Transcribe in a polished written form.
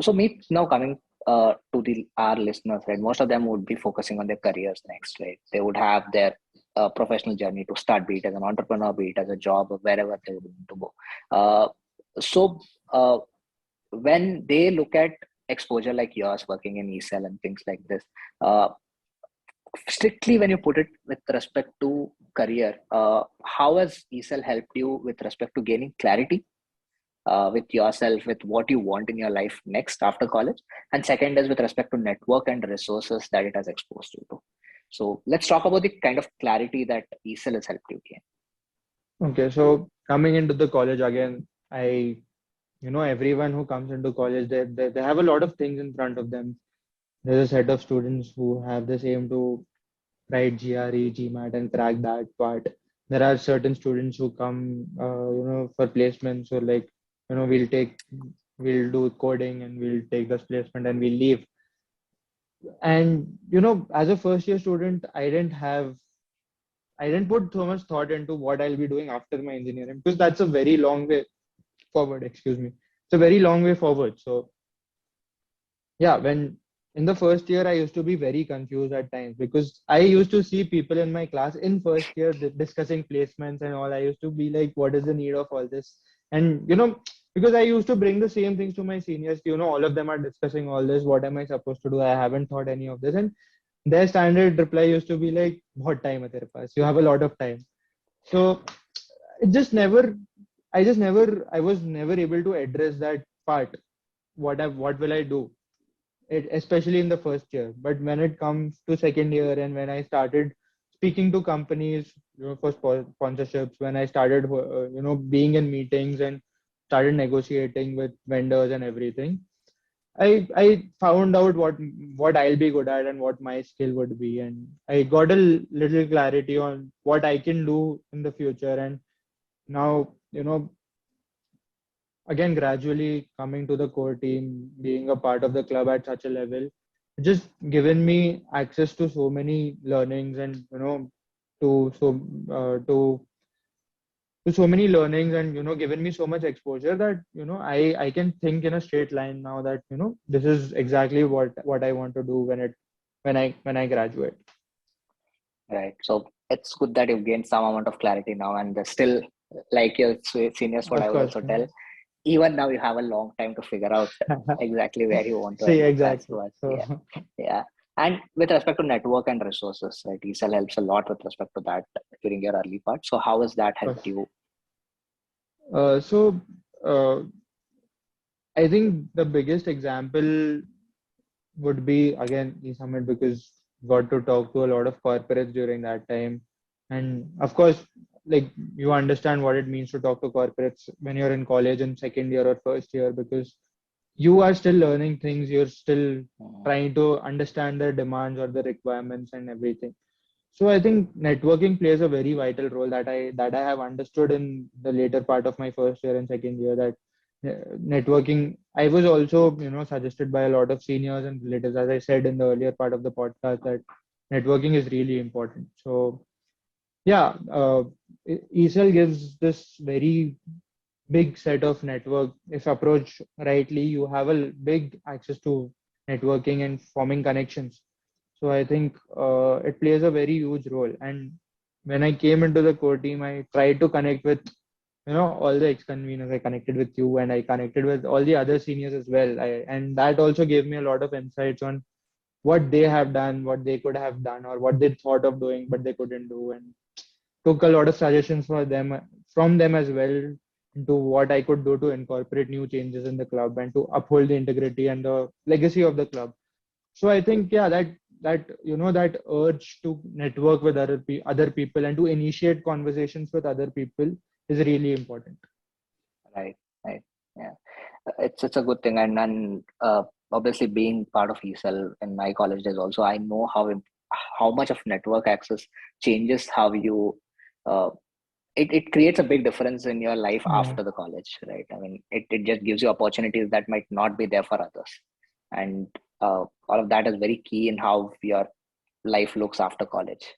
So me now coming to the our listeners, right? Most of them would be focusing on their careers next, right? They would have their professional journey to start, be it as an entrepreneur, be it as a job, or wherever they would want to go. So when they look at exposure like yours, working in ESL and things like this, uh, strictly when you put it with respect to career, how has ESL helped you with respect to gaining clarity with yourself, with what you want in your life next after college? And second is with respect to network and resources that it has exposed you to. So let's talk about the kind of clarity that ESL has helped you gain. Okay, so coming into the college again, everyone who comes into college, they have a lot of things in front of them. There's a set of students who have the same to write GRE, GMAT, and crack that part. There are certain students who come, for placements, or like, we'll do coding and we'll take this placement and we'll leave. And, as a first year student, I didn't put so much thought into what I'll be doing after my engineering, because that's a very long way forward. Excuse me. It's a very long way forward. So yeah, when in the first year, I used to be very confused at times, because I used to see people in my class in first year discussing placements and all. I used to be like, what is the need of all this? And, because I used to bring the same things to my seniors, all of them are discussing all this. What am I supposed to do? I haven't thought any of this. And their standard reply used to be like, "बहुत time है तेरे पास? You have a lot of time." So it just never, I was never able to address that part. What will I do? Especially in the first year. But when it comes to second year, and when I started speaking to companies, for sponsorships, when I started, being in meetings and started negotiating with vendors and everything, I found out what I'll be good at and what my skill would be, and I got a little clarity on what I can do in the future. And now, again, gradually coming to the core team, being a part of the club at such a level, just given me access to so many learnings, and to so to so many learnings, and given me so much exposure that I can think in a straight line now, that this is exactly what I want to do when I graduate. Right. So it's good that you've gained some amount of clarity now, and there's still, like your seniors, what I Of would course. also tell, even now you have a long time to figure out exactly where you want to See, end up. That's exactly. what, So yeah, yeah. And with respect to network and resources, right, ESL helps a lot with respect to that during your early part. So how has that of helped course. you? So uh, I think the biggest example would be again e-summit, because got to talk to a lot of corporates during that time. And of course, like, you understand what it means to talk to corporates when you're in college in second year or first year, because you are still learning things, you're still Mhm. trying to understand the demands or the requirements and everything. So I think networking plays a very vital role, that I have understood in the later part of my first year and second year, that networking. I was also, suggested by a lot of seniors and relatives, as I said in the earlier part of the podcast, that networking is really important. So yeah, ESL gives this very big set of network. If approached rightly, you have a big access to networking and forming connections. So I think it plays a very huge role. And when I came into the core team, I tried to connect with all the ex-conveners. I connected with you, and I connected with all the other seniors as well. And that also gave me a lot of insights on what they have done, what they could have done, or what they thought of doing but they couldn't do, and took a lot of suggestions from them as well, into what I could do to incorporate new changes in the club and to uphold the integrity and the legacy of the club. So I think, yeah, that urge to network with other people and to initiate conversations with other people is really important. Right, right, yeah. It's a good thing, and obviously being part of ESL in my college days also, I know how much of network access changes how you. Uh, it creates a big difference in your life Yeah. after the college, right? I mean, it just gives you opportunities that might not be there for others, and all of that is very key in how your life looks after college.